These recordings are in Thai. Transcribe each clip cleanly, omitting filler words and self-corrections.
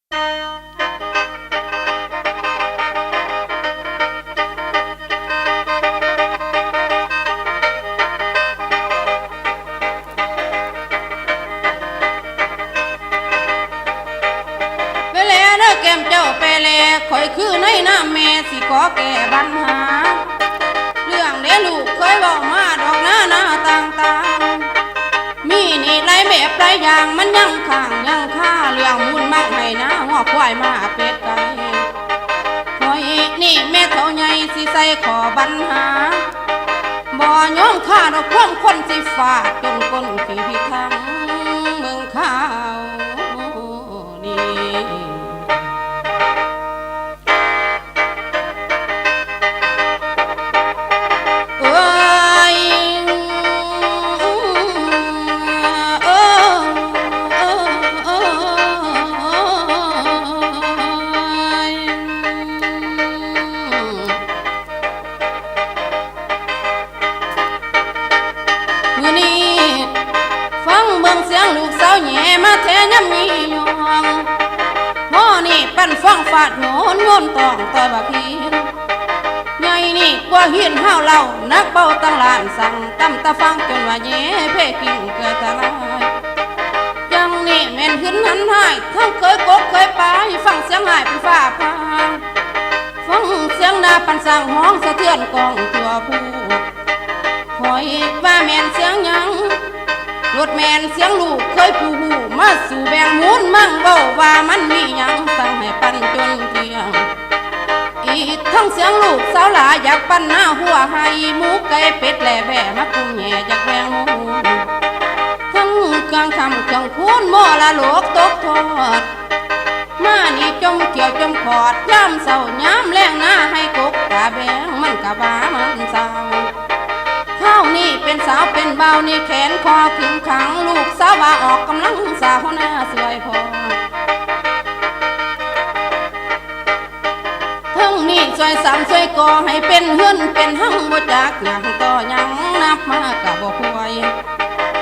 แก้มเจ้าไปแลข่อยคือในน้ำแม่สิขอแก้ปัญหาเรื่องเด้ลูกเคยบอกมาดอกหน้าต่างๆมีนี่ไรแบบไรอย่างมันยังข้างยังค่าเรื่องมุ่นมากให้นะหัวควายมาเป็ดไก่ข่อยนี่แม่เท่าใหญ่สิใส่ขอปัญหาบ่ยอมข้าดอกคว่ำคนสิฟาดจนก้นขี้พิทังเมืองข้าวนี่ฟังฟาดโหนโยนตองต่อยบะพีใหญ่นี่กว่าเฮียนห้าวเล่านักเป้าตั้งลานสั่งตั้มตะฟังจนว่าเย่เพ่กิ่งเกิดตะลายยังนี่แม่นขึ้นหันหายทั้งเคยกบเคยปาฟังเสียงหายเป็นฝ้าพาฟังเสียงนาปันสั่งห้องสะเทือนกองตัวผู้คอยว่าแม่นเสียงยังรถแมนเสียงลูกเคยผู้หูมาสู่แบงมูนมั่งเบ้าว่ามันมียังสั่งให้ปั่นจนเที่ยงอีกทั้งเสียงลูกสาวหลาอยากปั่นหน้าหัวให้หมูไก่เป็ดแหล่แบ่มากุ้งแห่จากแบงมูนทั้งกลางคำกลางคูนหม้อละโลกตกทอดมานี่จมเกี่ยวจมขอดย่ำเศร้าย้ำแรงหน้าให้กกตาแบงมันกะบ้ามันเศร้าข้าวนี่เป็นสาวเป็นเบานี่แขนคอขึงขังลูกสาวว่าออกกำลังสาวหน้าสวยพอทั้งนี่สวยสามสวยก่อให้เป็นเฮือนเป็นหั่งบ่จากหยังต่อยังนับมากะบ่ควาย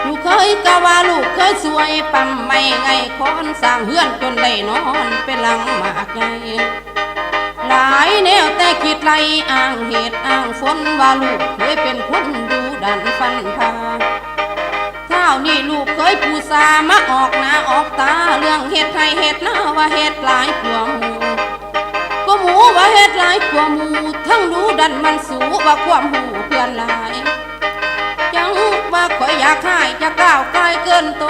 ลูกเคยกะว่าลูกเคยสวยปั๊มไม่ไงคอนสร้างเฮือนจนได้นอนเป็นหลังมากใหญ่หลายแนวแต่คิดไล่อ้างเหตุอ้างฝนว่าลูกเคยเป็นคนดูดันฟันพาเท่านี่ลูกเคยผู้สามาออกหน้าออกตาเรื่องเหตุใครเหตุหน้าว่าเหตุหลายกว่าหมูก็หมูว่าเหตุหลายกว่าหมูทั้งดูดันมันสูว่าความหูเพื่อนหลายยังว่าข่อยอยากให้จะก้าวไกลเกินโต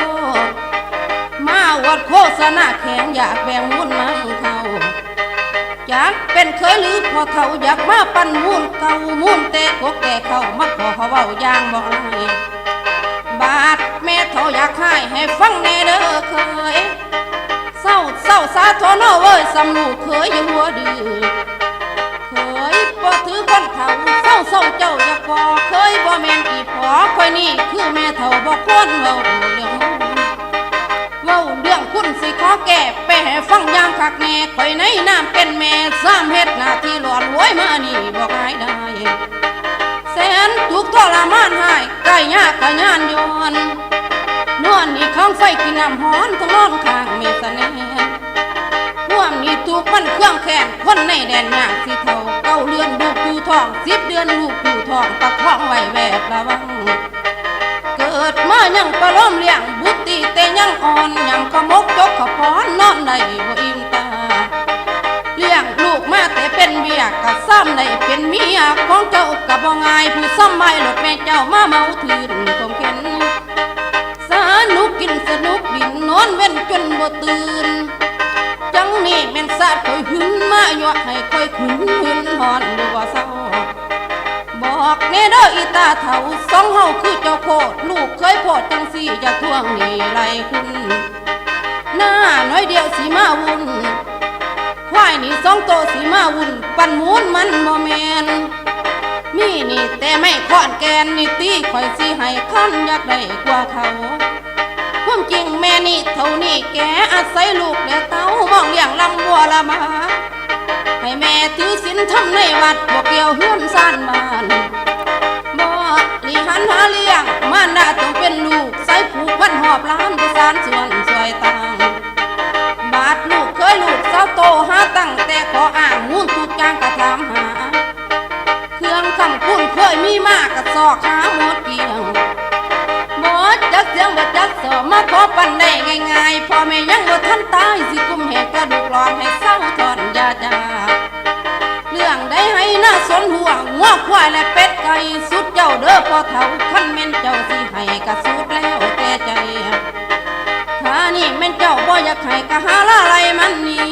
มาวัดโฆษณาแข็งอยากแบ่งมุ่นมั่งเขาอยากเป็นเคยหรือพอเท่าอยากมาปั่นมุ่นเก่ามุ่นเตะกกแก่เข้ามาขอเขาเว้ายางบอกให้บาดแม่เท่าอยากให้ฟังแน่เด้อเคยเศร้าสาทอนเว้ยสำลูกเคยอยู่หัวดื้อเคยบ่ถือคนเท่าเศร้าเจ้าอยากพอเคยบ่แม่นอีพอคอยนี่คือแม่เท่าบ่ควรเว้าเรื่องคุณสิขอแก่ไปให้ฟังยามคักแน่ข่อยในน้ำเป็นแม่ซ้ำเฮ็ดหน้าที่หลอนรวยมานี่บอกหายได้แสนทุกทรมานหายใกล้ยากกะยานย้อนนวลนี่ข้างไฟกินน้ำฮ้อนต้องนอนข้างเมสเนห่วงนี่ทุกมันเครื่องแขนคนในแดนยากสิเท่าเก้าเรือนลูกอยู่ท้อง10 เดือนลูกอยู่ท้องประคองไว้แวดระวังเกิดมายังประล้มเลี้ยงบุตรีแต่ยังอ่อนยังขมกจกขพรนอนในบ่อิ่มตาเลี้ยงลูกมาแต่เป็นเบียกะซ้ำในเป็นเมียของเจ้ากะบ่ง่ายผู้ซ้ำไม่หลดแม่เจ้ามาเมาถืนคมเข็นสนุกกินสนุกดินนอนเว้นจนบ่ตื่นจังนี่แม่นสาดคอยหึงมาหยวกให้คอยขึ้นหึนหอนอยู่บ่เศร้าบอกแน่เด้ออีตาเฒ่าสองเฮาคือเจ้าโคตรลูกเคยโพดจังสี่จะทวงหนี้ไรคุณหน้าน้อยเดียวสีมาวุ่นควายนี่2 โตสีมาวุ่นปั่นมูนมันบ่แมนมีนี่แต่ไม่ขอนแกนนี่ตีข่อยสิให้คันอยากได้กว่าเขาความจริงแม่นี่เท่านี้แกอาศัยลูกและเต้ามองเลี้ยงลำวัวละมาให้แม่ถือศีลทำในวัดบ่เกี่ยวเฮือนซ่านบ้านบ่ลิหันหาเลี้ยงมารดาต้องเป็นลูกใส่ผูกพันหอบล้านประสานส่วนสวยต่างบาดลูกเคยลูก างกะถามหาเครื่องคำคุณเคยมีมากกะซอกหาหมดเกี่ยงบ่จักเสียงบ่จักสอมาขอปันได้ง่ายๆพ่อแม่ยังบ่ทันตายสิกุมเหตุกระดูกหลอนให้เศร้าทอนยาจาเรื่องใดให้น่าสนห่วงงัวควายและเป็ดไก่สุดเจ้าเด้อพ่อเฒ่าคันแม่นเจ้าสิให้กะสุดแล้วแต่ใจถ้านี่แม่นเจ้าบ่อยากให้กะหาละไรมันนี่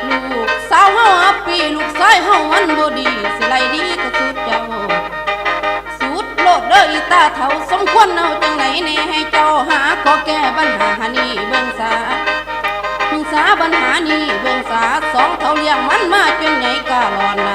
ลูกสาวเฮาอับปีลูกชายเฮาอันบ่ดีสิไล่ดีกะสุดเจ้าสุดโลดเด้ออีตาเฒ่าสมควรเอาจังไหนแน่ให้เจ้าหาขอแก้ปัญหานี้เบิ่งซาปัญหานี้เบิ่งสาสองเท่าเลี้ยงมันมาจนใหญ่กะหลอน